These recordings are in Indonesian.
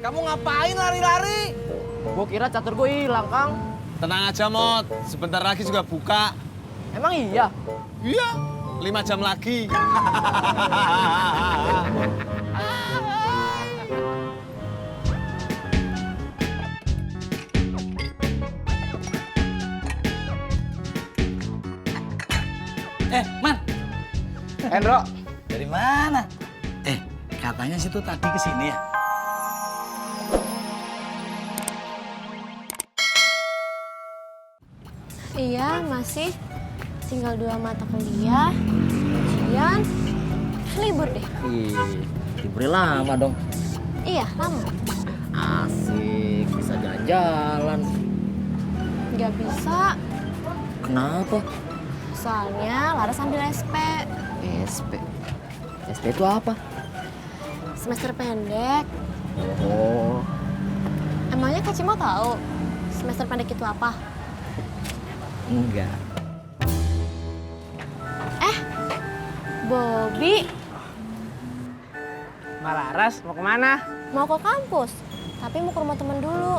Kamu ngapain lari-lari? Gua kira catur gua hilang, Kang. Tenang aja, Mot. Sebentar lagi juga buka. Emang iya? Iya, 5 jam lagi. Man. Hendro, Dari mana? Katanya situ tadi kesini ya? Iya, masih. Tinggal 2 mata kuliah. Ujian. Libur deh. ih, liburnya lama dong. Iya, lama. Asik, bisa jalan-jalan. Nggak bisa. Kenapa? Soalnya Laras ambil SP. SP. SP itu apa? Semester pendek. Oh, Emangnya Kak Cimo tahu semester pendek itu apa? enggak. Bobby Mbak Laras mau kemana? mau ke kampus, tapi mau ke rumah temen dulu.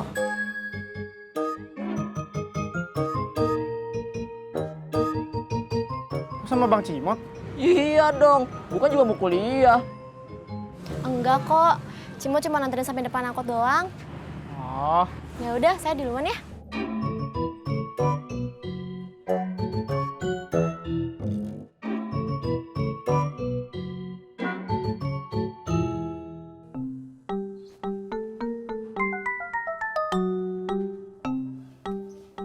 Sama Bang Cimot? Iya dong, bukan juga mau kuliah. Enggak kok, Cimo cuma nantirin sampai depan angkot doang. Oh, Ya udah, saya duluan ya.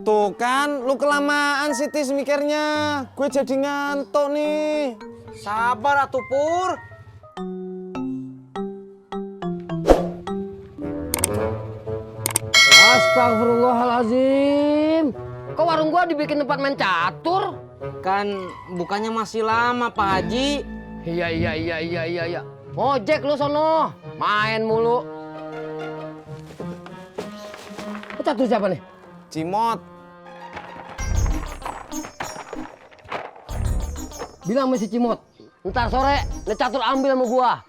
Tuh kan, lu kelamaan sih Tis mikirnya. Gue jadi ngantuk nih. sabar atuh Pur. Astagfirullahalazim. Kok warung gua dibikin tempat main catur? Kan bukannya masih lama Pak Haji. Iya. Ngojek lu sono, main mulu. Itu catur siapa nih? Cimot. Bilang sama si Cimot, ntar sore le catur ambil sama gua.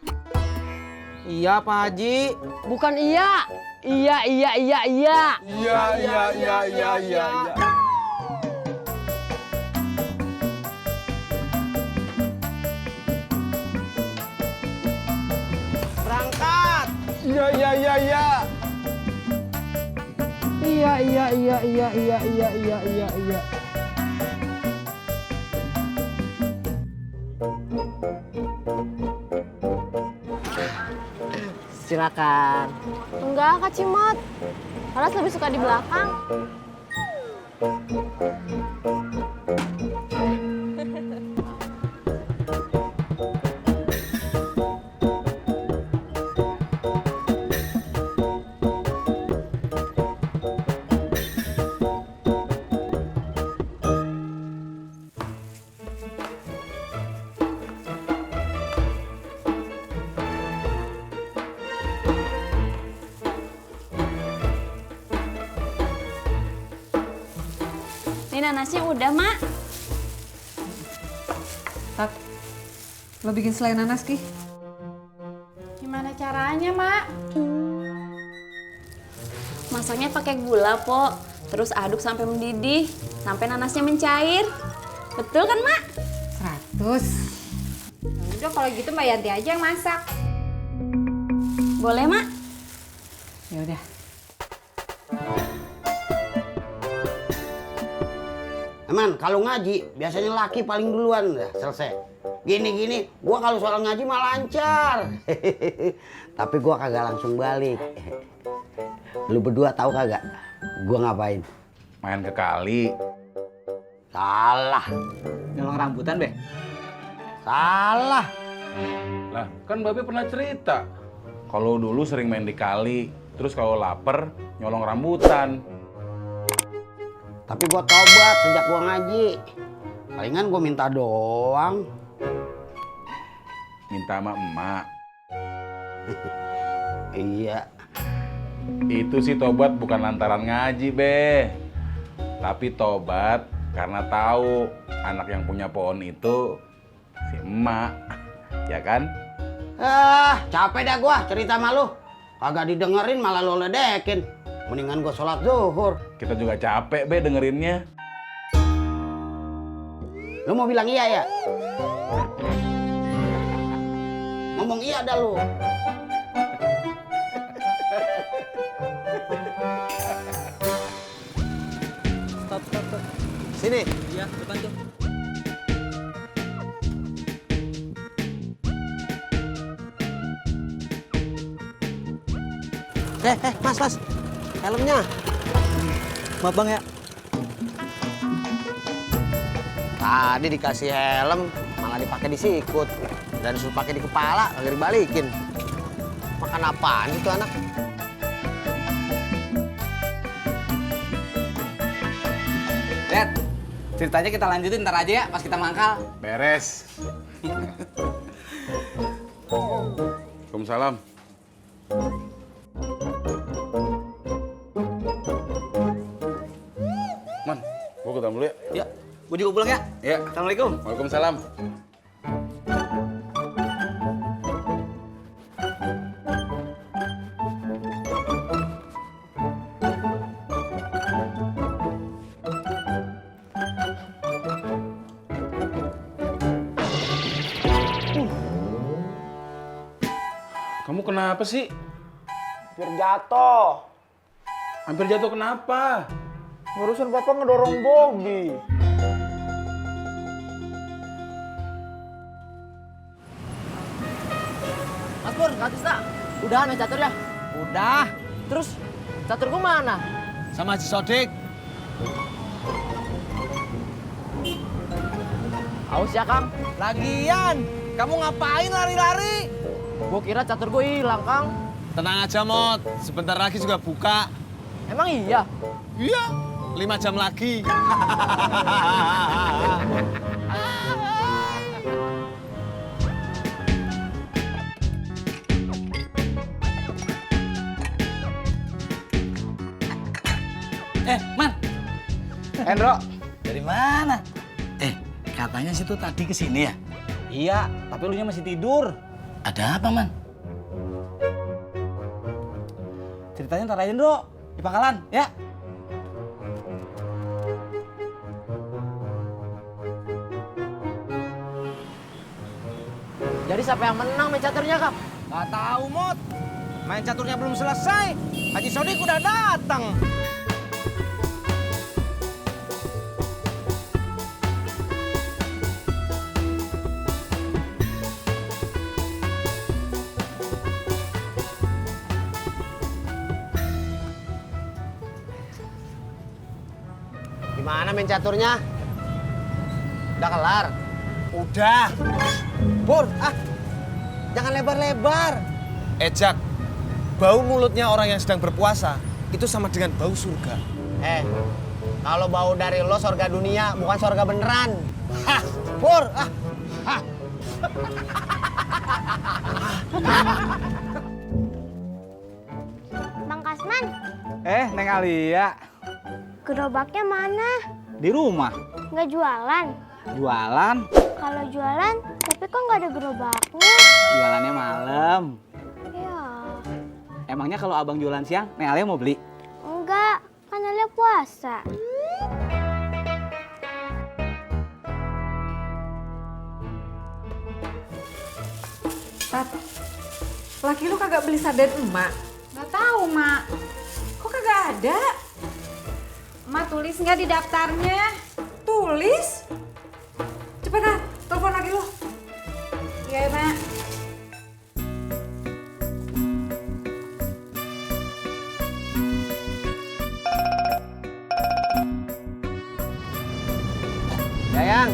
Iya Pak Haji. Bukan iya. Iya. Iya. Berangkat. Iya. Iya. Silakan. Enggak, Kak Cimot. Laras lebih suka di belakang. Ini nanasnya udah, Mak. Tat, lo bikin selai nanas, Ki? Gimana caranya, Mak? Masaknya pakai gula, Po. Terus aduk sampai mendidih, sampai nanasnya mencair. Betul kan, Mak? 100. Udah kalau gitu Mbak Yanti aja yang masak. Boleh, Mak? Ya udah. Eman, kalau ngaji biasanya laki paling duluan dah selesai. Gini, gua kalau soal ngaji mah lancar. Tapi gua kagak langsung balik. Lu berdua tahu kagak? Gua ngapain? Main ke kali. Salah. Nyolong rambutan, Be. Salah. Lah, kan Babe pernah cerita. Kalau dulu sering main di kali, terus kalau lapar nyolong rambutan. Tapi gua tobat sejak gua ngaji. Palingan gua minta doang. Minta sama emak. Iya. Itu sih tobat bukan lantaran ngaji, Be. Tapi tobat karena tahu anak yang punya pohon itu si emak. Ya kan? Capek dah gua cerita sama lu. Kagak didengerin malah lo ledekin. Mendingan gue sholat zuhur. Kita juga capek, Be, dengerinnya. Lu mau bilang iya ya? Ngomong iya dah lu. Stop. Sini. Iya, depan tuh. Mas. Helmnya. Maaf bang ya. Tadi dikasih helm, malah dipakai di sikut. Dan disuruh pakai di kepala, kagak dibalikin. Makan apaan itu anak? Dad, ceritanya kita lanjutin ntar aja ya pas kita mangkal. Beres. Waalaikumsalam. Man, gua ke dalam dulu ya. Ya, gue juga pulang ya. Ya. Assalamualaikum. Waalaikumsalam. Kamu kenapa sih? Hampir jatuh. Hampir jatuh kenapa? Ngurusin papa ngedorong Bobby. Mas Pur, gratis tak? Udahan main catur ya? Udah. Terus catur gua mana? Sama Haji Sodik. Aus ya Kang? Lagian, kamu ngapain lari-lari? Gua kira catur gua hilang Kang. Tenang aja, Mot. Sebentar lagi juga buka. Emang iya? Iya, 5 jam lagi. Man. Hendro, Dari mana? Katanya situ tadi kesini ya? Iya, tapi lu nya masih tidur. Ada apa, Man? Ceritanya ntar aja, Ndro. Di pangkalan, ya. Jadi siapa yang menang main caturnya Kang? nggak tahu, Mot. Main caturnya belum selesai. Haji Sodik udah datang. Gimana main caturnya? Udah kelar? Udah. Pur, jangan lebar-lebar. Jak, bau mulutnya orang yang sedang berpuasa itu sama dengan bau surga. Kalau bau dari lo surga dunia, bukan surga beneran. Hah, Pur, Hah. Bang Kasman, Neng Alia. gerobaknya mana? Di rumah. Nggak jualan? Jualan. Kalau jualan, tapi kok nggak ada gerobaknya? Jualannya malam. Ya, Emangnya kalau abang jualan siang, Neng Alia mau beli? enggak. Kan Alia puasa. Tat, laki lu kagak beli sarden emak? Nggak tahu, Mak. Kok kagak ada? Emak tulis nggak di daftarnya? Tulis? Cepetan, telepon lagi lu. Iya, Mak. Sayang.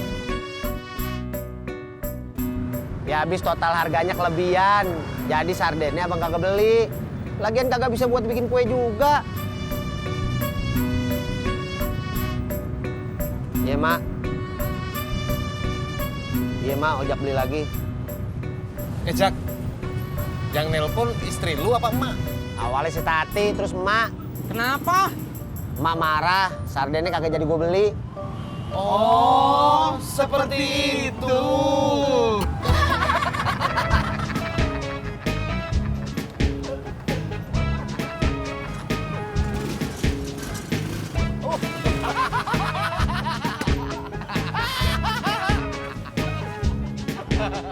Ya habis total harganya kelebihan. Jadi sardennya abang kagak beli. Lagian kagak bisa buat bikin kue juga. Iya, Mak. Iya, Mak, ojak beli lagi. Jak, yang nelpon istri lu apa emak? Awalnya si Tati, terus emak. Kenapa? Emak marah, sardennya kagak jadi gue beli. Oh, seperti itu.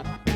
Mak.